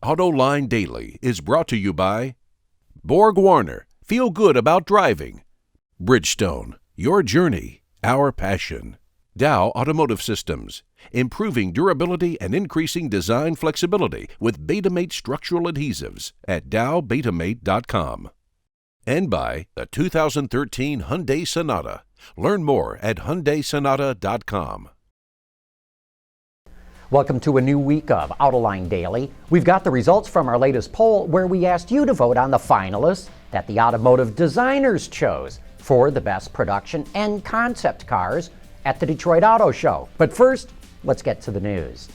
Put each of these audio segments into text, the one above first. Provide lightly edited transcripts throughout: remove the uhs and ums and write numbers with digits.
Autoline Daily is brought to you by Borg Warner, feel good about driving. Bridgestone, your journey, our passion. Dow Automotive Systems, improving durability and increasing design flexibility with Betamate structural adhesives at dowbetamate.com. And by the 2013 Hyundai Sonata. Learn more at HyundaiSonata.com. Welcome to a new week of Autoline Daily. We've got the results from our latest poll where we asked you to vote on the finalists that the automotive designers chose for the best production and concept cars at the Detroit Auto Show. But first, let's get to the news.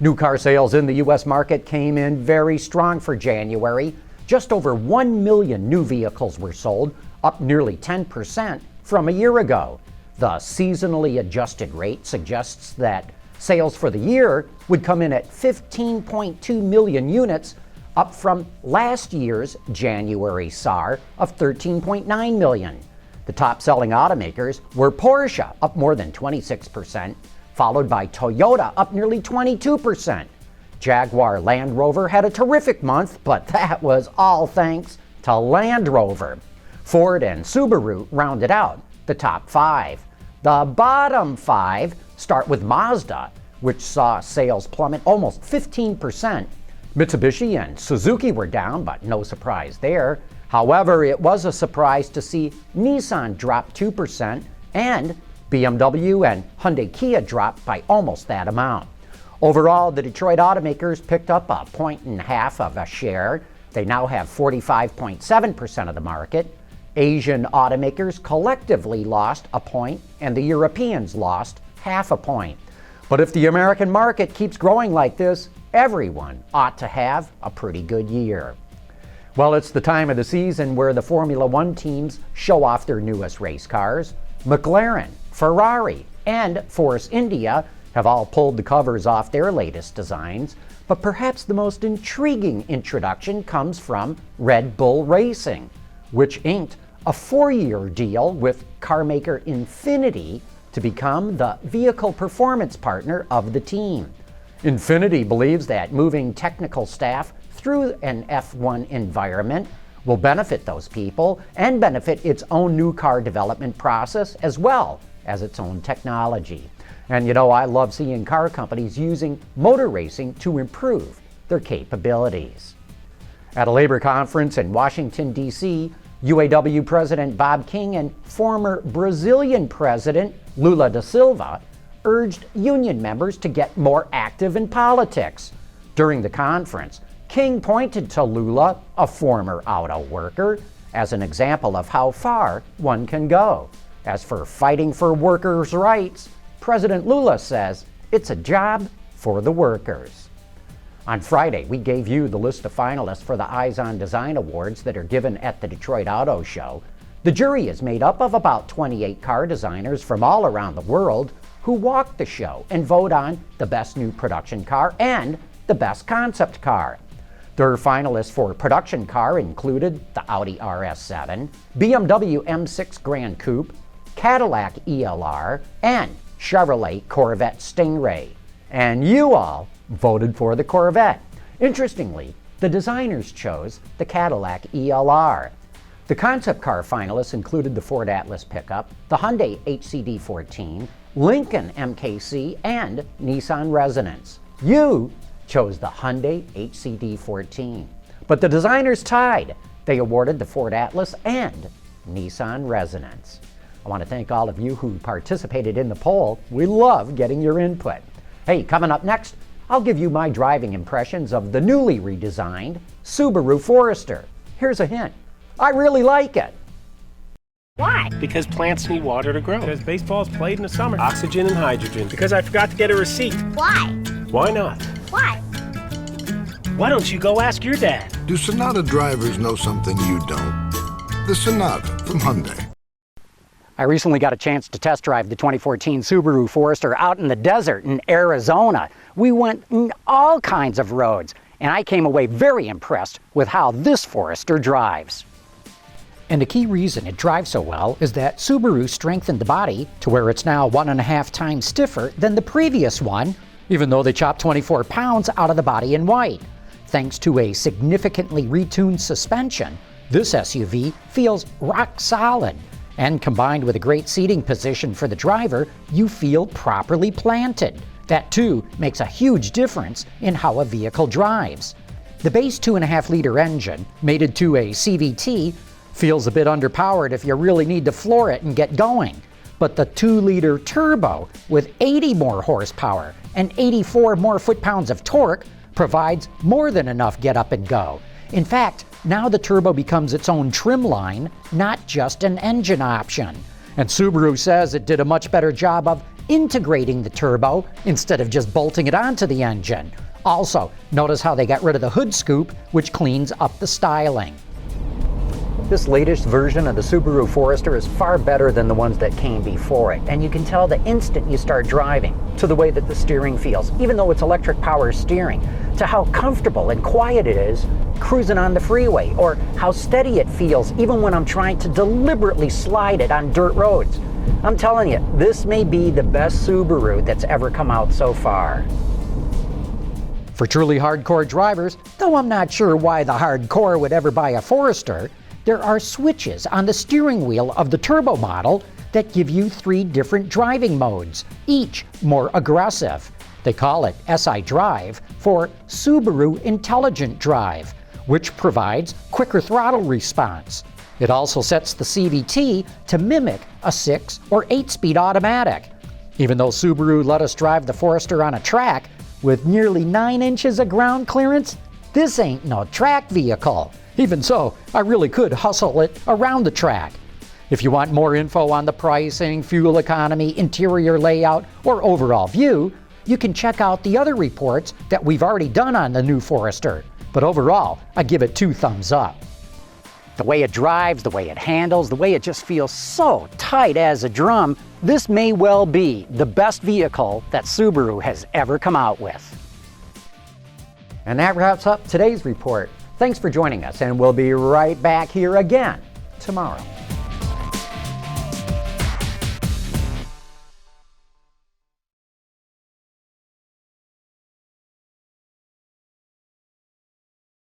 New car sales in the U.S. market came in very strong for January. Just over 1 million new vehicles were sold, up nearly 10% from a year ago. The seasonally adjusted rate suggests that sales for the year would come in at 15.2 million units, up from last year's January SAAR of 13.9 million. The top-selling automakers were Porsche, up more than 26%, followed by Toyota, up nearly 22%. Jaguar Land Rover had a terrific month, but that was all thanks to Land Rover. Ford and Subaru rounded out the top five. The bottom five start with Mazda, which saw sales plummet almost 15%. Mitsubishi and Suzuki were down, but no surprise there. However, it was a surprise to see Nissan drop 2% and BMW and Hyundai Kia dropped by almost that amount. Overall, the Detroit automakers picked up 1.5 points of a share. They now have 45.7% of the market. Asian automakers collectively lost a point, and the Europeans lost 0.5 point. But if the American market keeps growing like this, everyone ought to have a pretty good year. Well, it's the time of the season where the Formula One teams show off their newest race cars. McLaren, Ferrari, and Force India have all pulled the covers off their latest designs, but perhaps the most intriguing introduction comes from Red Bull Racing, which inked a 4-year deal with carmaker Infiniti to become the vehicle performance partner of the team. Infiniti believes that moving technical staff through an F1 environment will benefit those people and benefit its own new car development process as well as its own technology. And you know, I love seeing car companies using motor racing to improve their capabilities. At a labor conference in Washington, D.C., UAW President Bob King and former Brazilian President Lula da Silva urged union members to get more active in politics. During the conference, King pointed to Lula, a former auto worker, as an example of how far one can go. As for fighting for workers' rights, President Lula says it's a job for the workers. On Friday, we gave you the list of finalists for the Eyes on Design Awards that are given at the Detroit Auto Show. The jury is made up of about 28 car designers from all around the world who walk the show and vote on the best new production car and the best concept car. Their finalists for production car included the Audi RS7, BMW M6 Grand Coupe, Cadillac ELR, and Chevrolet Corvette Stingray. And you all voted for the Corvette. Interestingly, the designers chose the Cadillac ELR. The concept car finalists included the Ford Atlas pickup, the Hyundai HCD14, Lincoln MKC, and Nissan Resonance. You chose the Hyundai HCD14. But the designers tied. They awarded the Ford Atlas and Nissan Resonance. I want to thank all of you who participated in the poll. We love getting your input. Hey, coming up next, I'll give you my driving impressions of the newly redesigned Subaru Forester. Here's a hint. I really like it. Why? Because plants need water to grow. Because baseball's played in the summer. Oxygen and hydrogen. Because I forgot to get a receipt. Why? Why not? Why? Why don't you go ask your dad? Do Sonata drivers know something you don't? The Sonata from Hyundai. I recently got a chance to test drive the 2014 Subaru Forester out in the desert in Arizona. We went all kinds of roads, and I came away very impressed with how this Forester drives. And a key reason it drives so well is that Subaru strengthened the body to where it's now 1.5 times stiffer than the previous one, even though they chopped 24 pounds out of the body in white. thanks to a significantly retuned suspension, this SUV feels rock solid. And combined with a great seating position for the driver, you feel properly planted. That too makes a huge difference in how a vehicle drives. The base 2.5-liter engine, mated to a CVT, feels a bit underpowered if you really need to floor it and get going. But the 2-liter turbo, with 80 more horsepower and 84 more foot-pounds of torque, provides more than enough get up and go. In fact, now the turbo becomes its own trim line, not just an engine option. And Subaru says it did a much better job of integrating the turbo instead of just bolting it onto the engine. Also, notice how they got rid of the hood scoop, which cleans up the styling. This latest version of the Subaru Forester is far better than the ones that came before it, and you can tell the instant you start driving, to the way that the steering feels, even though it's electric power steering, to how comfortable and quiet it is cruising on the freeway, or how steady it feels even when I'm trying to deliberately slide it on dirt roads. I'm telling you, this may be the best Subaru that's ever come out so far. For truly hardcore drivers, though I'm not sure why the hardcore would ever buy a Forester, there are switches on the steering wheel of the turbo model that give you 3 different driving modes, each more aggressive. They call it SI Drive for Subaru Intelligent Drive, which provides quicker throttle response. It also sets the CVT to mimic a 6 or 8-speed automatic. Even though Subaru let us drive the Forester on a track with nearly 9 inches of ground clearance, this ain't no track vehicle. Even so, I really could hustle it around the track. If you want more info on the pricing, fuel economy, interior layout, or overall view, you can check out the other reports that we've already done on the new Forester. But overall, I give it 2 thumbs up. The way it drives, the way it handles, the way it just feels so tight as a drum, this may well be the best vehicle that Subaru has ever come out with. And that wraps up today's report. Thanks for joining us, and we'll be right back here again tomorrow.